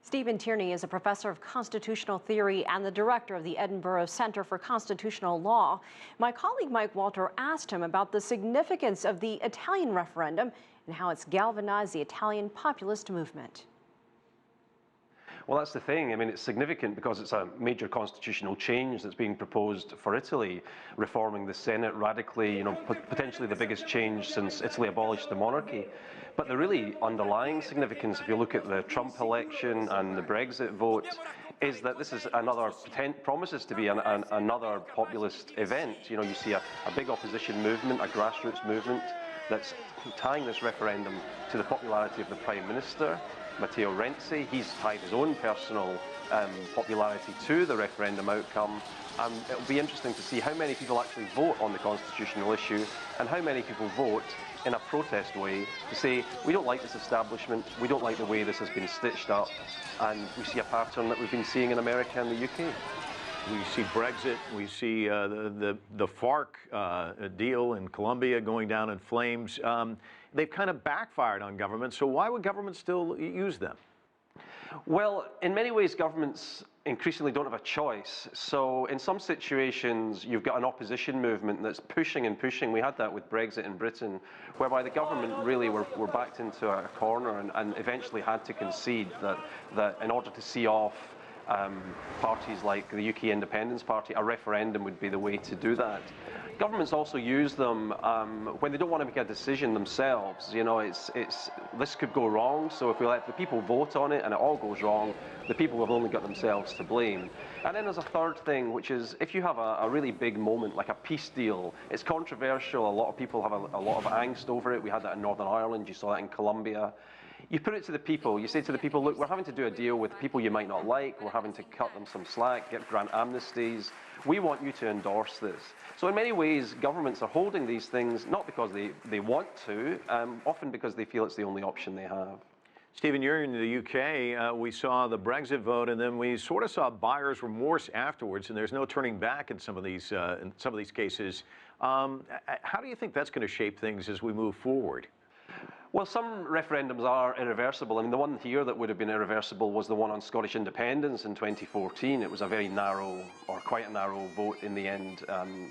Stephen Tierney is a professor of constitutional theory and the director of the Edinburgh Centre for Constitutional Law. My colleague Mike Walter asked him about the significance of the Italian referendum and how it's galvanized the Italian populist movement. Well, that's the thing. I mean, it's significant because it's a major constitutional change that's being proposed for Italy, reforming the Senate radically, potentially the biggest change since Italy abolished the monarchy. But the really underlying significance, if you look at the Trump election and the Brexit vote, is that this is promises to be another populist event. You see a big opposition movement, a grassroots movement that's tying this referendum to the popularity of the Prime Minister, Matteo Renzi. He's tied his own personal popularity to the referendum outcome. It'll be interesting to see how many people actually vote on the constitutional issue and how many people vote in a protest way to say, we don't like this establishment, we don't like the way this has been stitched up, and we see a pattern that we've been seeing in America and the UK. We see Brexit, we see the FARC deal in Colombia going down in flames. They've kind of backfired on government, so why would government still use them? Well, in many ways, governments increasingly don't have a choice. So in some situations, you've got an opposition movement that's pushing and pushing. We had that with Brexit in Britain, whereby the government really were backed into a corner and eventually had to concede that in order to see off parties like the UK Independence Party, a referendum would be the way to do that. Governments also use them when they don't want to make a decision themselves. This could go wrong, so if we let the people vote on it and it all goes wrong, the people have only got themselves to blame. And then there's a third thing, which is if you have a really big moment like a peace deal, it's controversial, a lot of people have a lot of angst over it. We had that in Northern Ireland, you saw that in Colombia. You put it to the people, you say to the people, look, we're having to do a deal with people you might not like, we're having to cut them some slack, grant amnesties, we want you to endorse this. So in many ways, governments are holding these things, not because they want to, often because they feel it's the only option they have. Stephen, you're in the UK. We saw the Brexit vote, and then we sort of saw buyer's remorse afterwards, and there's no turning back in some of these cases. How do you think that's going to shape things as we move forward? Well, some referendums are irreversible. I mean, the one here that would have been irreversible was the one on Scottish independence in 2014. It was a very narrow, or quite a narrow vote in the end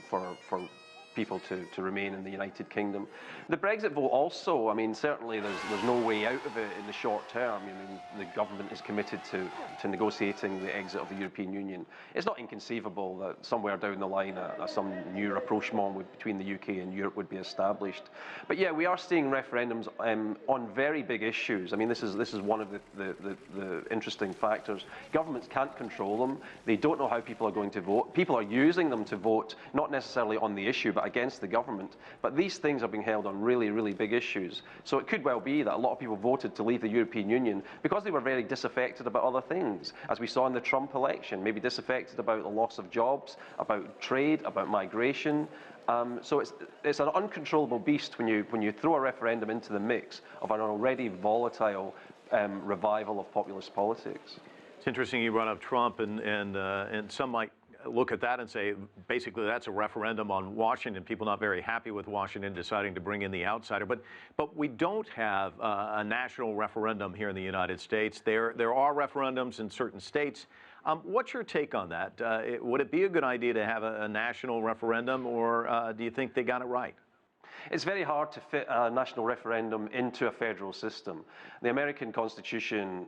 for people to remain in the United Kingdom. The Brexit vote also, I mean, certainly there's no way out of it in the short term. I mean, the government is committed to negotiating the exit of the European Union. It's not inconceivable that somewhere down the line some new rapprochement between the UK and Europe would be established. But yeah, we are seeing referendums on very big issues. I mean, this is one of the interesting factors. Governments can't control them. They don't know how people are going to vote. People are using them to vote, not necessarily on the issue, but against the government. But these things are being held on really, really big issues. So it could well be that a lot of people voted to leave the European Union because they were very disaffected about other things, as we saw in the Trump election, maybe disaffected about the loss of jobs, about trade, about migration. So it's an uncontrollable beast when you throw a referendum into the mix of an already volatile revival of populist politics. It's interesting you brought up Trump, and some might look at that and say, basically, that's a referendum on Washington, people not very happy with Washington deciding to bring in the outsider. But we don't have a national referendum here in the United States. There are referendums in certain states. What's your take on that? Would it be a good idea to have a national referendum, or do you think they got it right? It's very hard to fit a national referendum into a federal system. The American Constitution,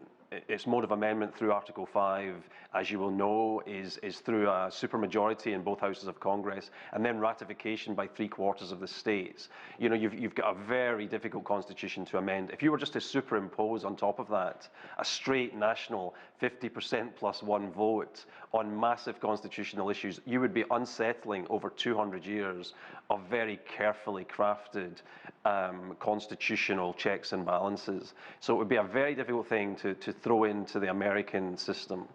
its mode of amendment through Article 5, as you will know, is through a supermajority in both houses of Congress, and then ratification by 3/4 of the states. You've got a very difficult constitution to amend. If you were just to superimpose on top of that a straight national 50% plus one vote on massive constitutional issues, you would be unsettling over 200 years of very carefully crafted constitutional checks and balances. So it would be a very difficult thing to throw into the American system.